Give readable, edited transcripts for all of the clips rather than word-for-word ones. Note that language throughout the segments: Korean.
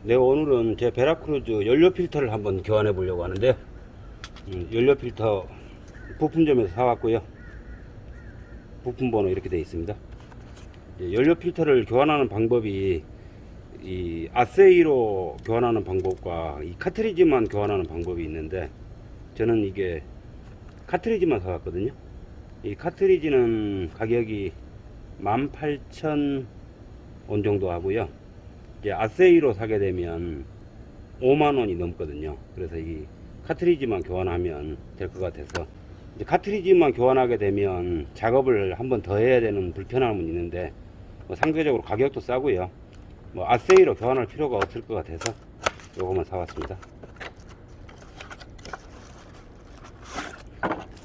네, 오늘은 제 베라크루즈 연료 필터를 한번 교환해 보려고 하는데요. 연료 필터 부품점에서 사왔고요. 부품 번호 이렇게 되어 있습니다. 연료 필터를 교환하는 방법이 이 아세이로 교환하는 방법과 이 카트리지만 교환하는 방법이 있는데, 저는 이게 카트리지만 사왔거든요. 이 카트리지는 가격이 18,000원 정도 하고요. 이제 아세이로 사게 되면 5만원이 넘거든요. 그래서 이 카트리지만 교환하면 될 것 같아서, 이제 카트리지만 교환하게 되면 작업을 한번 더 해야 되는 불편함은 있는데, 뭐 상대적으로 가격도 싸고요. 뭐 아세이로 교환할 필요가 없을 것 같아서 요거만 사왔습니다.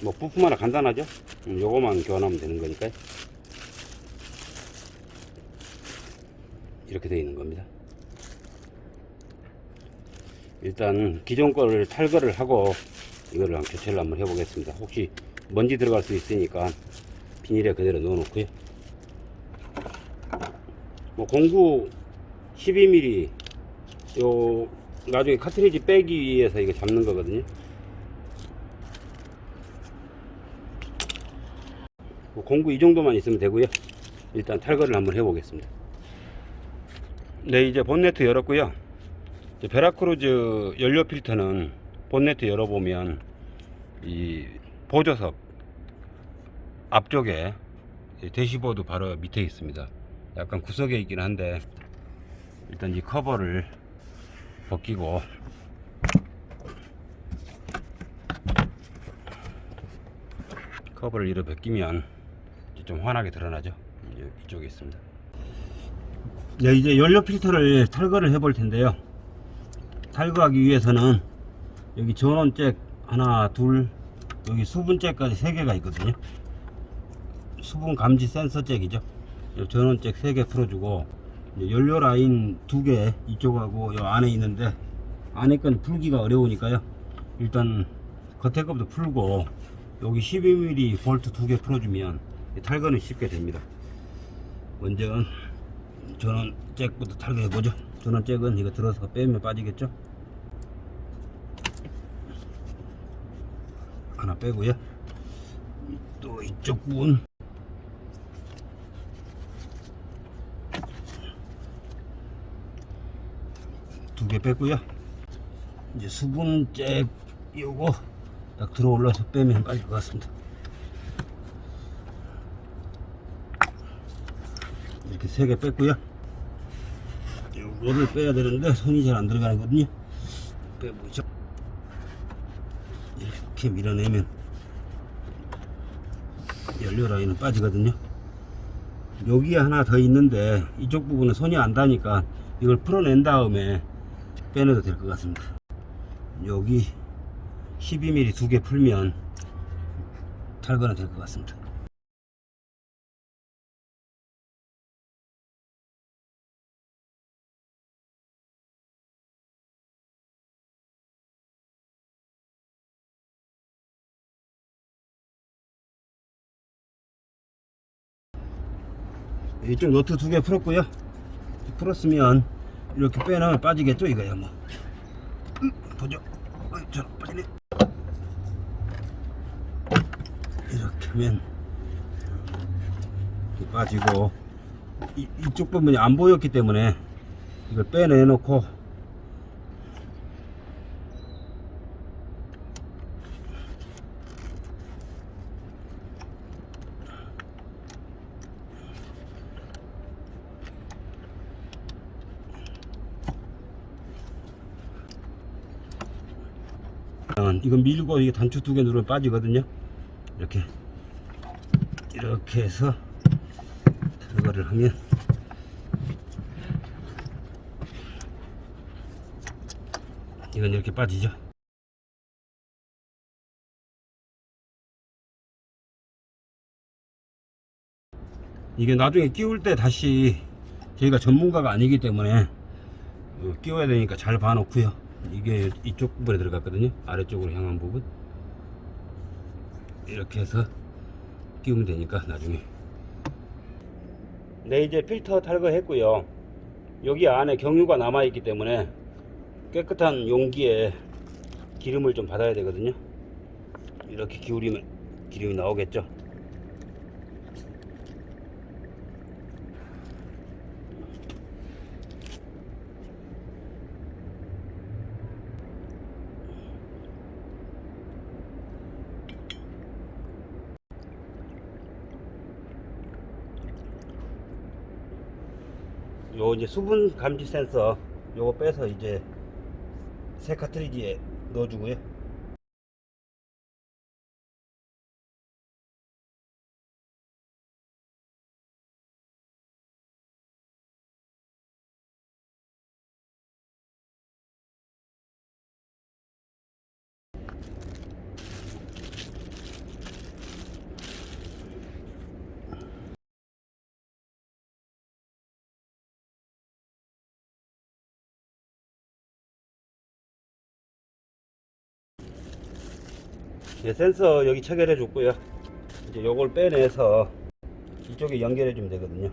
뭐 부품 하나 간단하죠. 요거만 교환하면 되는 거니까요. 이렇게 되어 있는 겁니다. 일단 기존 거를 탈거를 하고 이거를 교체를 한번 해보겠습니다. 혹시 먼지 들어갈 수 있으니까 비닐에 그대로 넣어 놓고요. 뭐 공구 12mm 요 나중에 카트리지 빼기 위해서 이거 잡는 거거든요. 뭐 공구 이 정도만 있으면 되고요. 일단 탈거를 한번 해보겠습니다. 네, 이제 본네트 열었고요. 베라크루즈 연료 필터는 본네트 열어보면 이 보조석 앞쪽에 대시보드 바로 밑에 있습니다. 약간 구석에 있긴 한데, 일단 이 커버를 벗기고 커버를 이렇게 벗기면 좀 환하게 드러나죠. 이쪽에 있습니다. 네, 이제 연료 필터를 탈거를 해 볼 텐데요. 탈거하기 위해서는 여기 전원잭 하나, 둘, 여기 수분잭까지 3개가 있거든요. 수분 감지 센서 잭이죠. 전원잭 3개 풀어주고, 연료 라인 2개 이쪽하고 요 안에 있는데, 안에 건 풀기가 어려우니까요. 일단 겉에 것부터 풀고 여기 12mm 볼트 2개 풀어주면 탈거는 쉽게 됩니다. 먼저 전원잭부터 탈거해보죠. 전원잭은 이거 들어서 빼면 빠지겠죠. 하나 빼고요. 또 이쪽 부분 두 개 빼고요. 이제 수분잭 요거 딱 들어 올라서 빼면 빠질 것 같습니다. 이렇게 3개 뺐고요. 요거를 빼야 되는데 손이 잘 안 들어가거든요. 빼보죠. 이렇게 밀어내면 연료 라인은 빠지거든요. 여기 하나 더 있는데 이쪽 부분은 손이 안 닿으니까 이걸 풀어낸 다음에 빼내도 될 것 같습니다. 여기 12mm 2개 풀면 탈거는 될 것 같습니다. 이쪽 너트 2개 풀었고요. 풀었으면 이렇게 빼내면 빠지겠죠, 이거야 뭐. 보죠. 자, 빠지네. 이렇게 하면 이렇게 빠지고, 이쪽 부분이 안 보였기 때문에 이걸 빼내놓고 이건 밀고 이게 단추 2개 누르면 빠지거든요. 이렇게 해서 탈거를 하면 이건 이렇게 빠지죠. 이게 나중에 끼울 때 다시, 저희가 전문가가 아니기 때문에 끼워야 되니까 잘 봐놓고요. 이게 이쪽 부분에 들어갔거든요. 아래쪽으로 향한 부분. 이렇게 해서 끼우면 되니까 나중에. 네, 이제 필터 탈거했고요. 여기 안에 경유가 남아 있기 때문에 깨끗한 용기에 기름을 좀 받아야 되거든요. 이렇게 기울이면 기름이 나오겠죠. 요 이제 수분 감지 센서 요거 빼서 이제 새 카트리지에 넣어주고요. 센서 여기 체결해 줬고요. 이제 요걸 빼내서 이쪽에 연결해 주면 되거든요.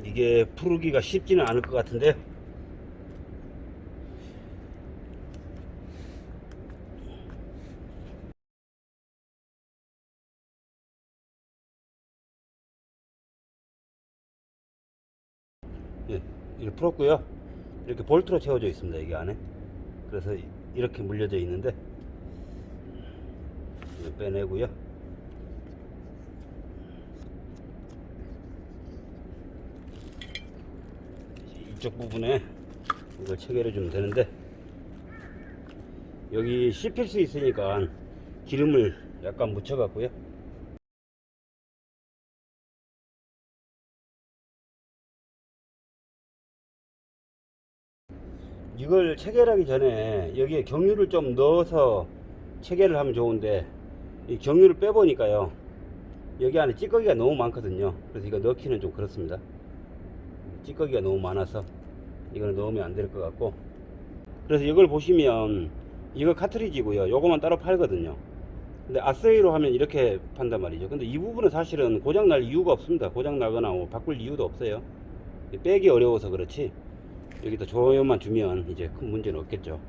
이게 풀기가 쉽지는 않을 것 같은데 예, 이렇게 풀었고요. 이렇게 볼트로 채워져 있습니다. 이게 안에. 그래서 이렇게 물려져 있는데 이거 빼내고요. 이쪽 부분에 이걸 체결해 주면 되는데 여기 씹힐 수 있으니까 기름을 약간 묻혀 갖고요. 이걸 체결하기 전에 여기에 경유를 좀 넣어서 체결을 하면 좋은데 이 경유를 빼보니까요 여기 안에 찌꺼기가 너무 많거든요. 그래서 이거 넣기는 좀 그렇습니다. 찌꺼기가 너무 많아서 이거는 넣으면 안 될 것 같고, 그래서 이걸 보시면 이거 카트리지고요. 요거만 따로 팔거든요. 근데 아세이로 하면 이렇게 판단 말이죠. 근데 이 부분은 사실은 고장 날 이유가 없습니다. 고장 나거나 뭐 바꿀 이유도 없어요. 빼기 어려워서 그렇지 여기다 조여만 주면 이제 큰 문제는 없겠죠.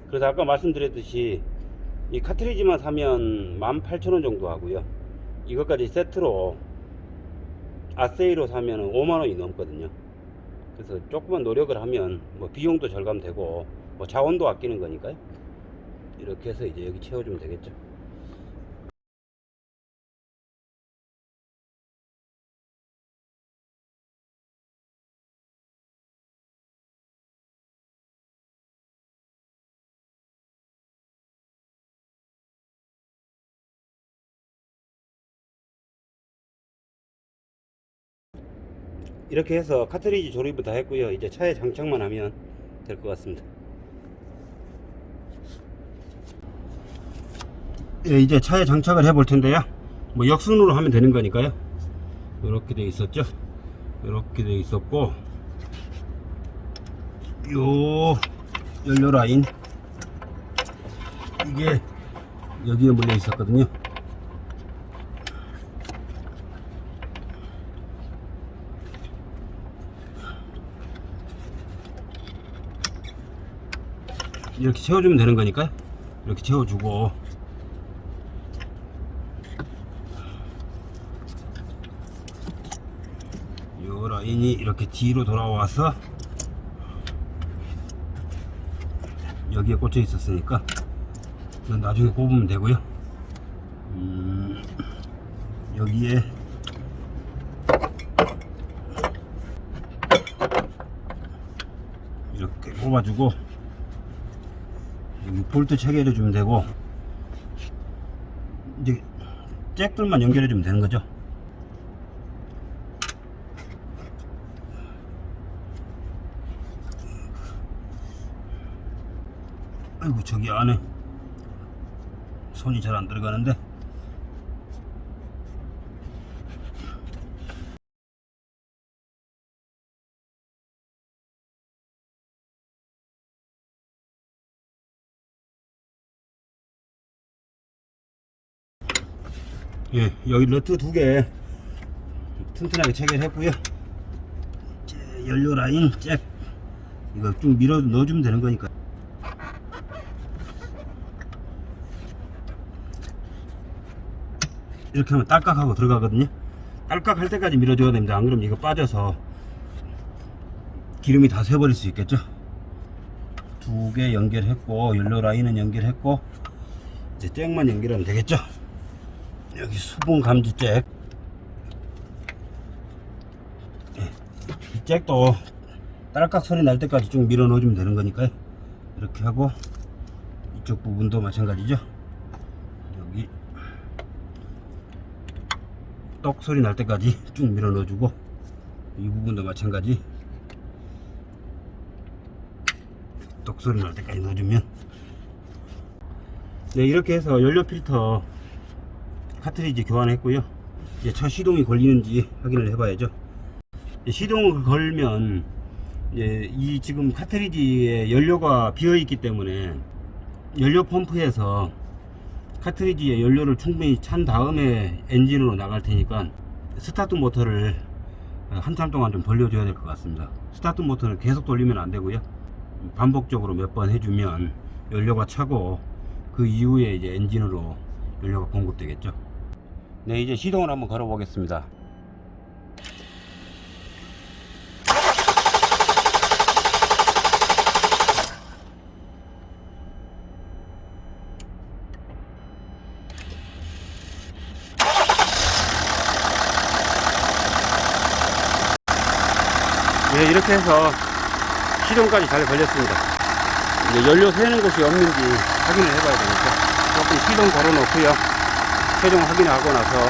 그래서 아까 말씀드렸듯이 이 카트리지만 사면 18,000원 정도 하고요. 이것까지 세트로 아세이로 사면 5만원이 넘거든요. 그래서 조금만 노력을 하면 뭐 비용도 절감되고 뭐 자원도 아끼는 거니까요. 이렇게 해서 이제 여기 채워주면 되겠죠. 이렇게 해서 카트리지 조립을 다 했고요. 이제 차에 장착만 하면 될 것 같습니다. 예, 이제 차에 장착을 해 볼 텐데요. 뭐 역순으로 하면 되는 거니까요. 이렇게 돼 있었죠. 이렇게 돼 있었고, 요 연료 라인 이게 여기에 물려 있었거든요. 이렇게 채워주면 되는 거니까 이렇게 채워주고, 요 라인이 이렇게 뒤로 돌아와서 여기에 꽂혀 있었으니까 나중에 꼽으면 되고요. 여기에 이렇게 꼽아주고 여기 볼트 체결해 주면 되고, 이제 잭들만 연결해 주면 되는 거죠. 아이고, 저기 안에 손이 잘 안 들어가는데 예, 여기 너트 2개 튼튼하게 체결했고요. 연료 라인 잭 이거 좀 밀어 넣어주면 되는 거니까. 이렇게 하면 딸깍하고 들어가거든요. 딸깍 할 때까지 밀어줘야 됩니다. 안 그러면 이거 빠져서 기름이 다 새버릴 수 있겠죠. 2개 연결했고 연료 라인은 연결했고 이제 잭만 연결하면 되겠죠. 여기 수분 감지 잭. 이 잭도 딸깍 소리 날 때까지 쭉 밀어 넣어주면 되는 거니까요. 이렇게 하고 이쪽 부분도 마찬가지죠. 여기 떡 소리 날 때까지 쭉 밀어 넣어주고 이 부분도 마찬가지 떡 소리 날 때까지 넣어주면. 네, 이렇게 해서 연료 필터 카트리지 교환했고요. 이제 첫 시동이 걸리는지 확인을 해봐야죠. 시동을 걸면 이제 이 지금 카트리지에 연료가 비어 있기 때문에 연료 펌프에서 카트리지에 연료를 충분히 찬 다음에 엔진으로 나갈 테니까 스타트 모터를 한참 동안 좀 돌려줘야 될 것 같습니다. 스타트 모터는 계속 돌리면 안 되고요. 반복적으로 몇 번 해주면 연료가 차고 그 이후에 이제 엔진으로 연료가 공급되겠죠. 네, 이제 시동을 한번 걸어 보겠습니다. 네, 이렇게 해서 시동까지 잘 걸렸습니다. 이제 연료 새는 곳이 없는지 확인을 해봐야 되니까 조금 시동 걸어 놓고요. 최종 확인하고 나서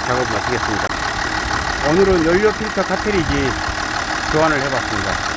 작업을 마치겠습니다. 오늘은 연료 필터 카트리지 교환을 해봤습니다.